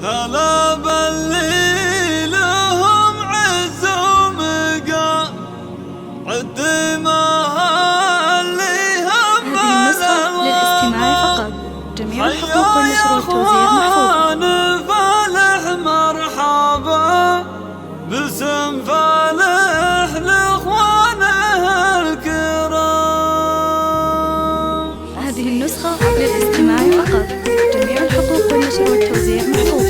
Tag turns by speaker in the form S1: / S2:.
S1: هلا باللي لهم عز ومقام عدمها اللي هم
S2: هذه النسخة للاستماع فقط. جميع الحقوق والنشر والتوزيع محفوظة.
S1: فالح مرحبا باسم فالح لاخوانه الكرام.
S2: هذه النسخة للاستماع فقط. جميع الحقوق والنشر والتوزيع محفوظة.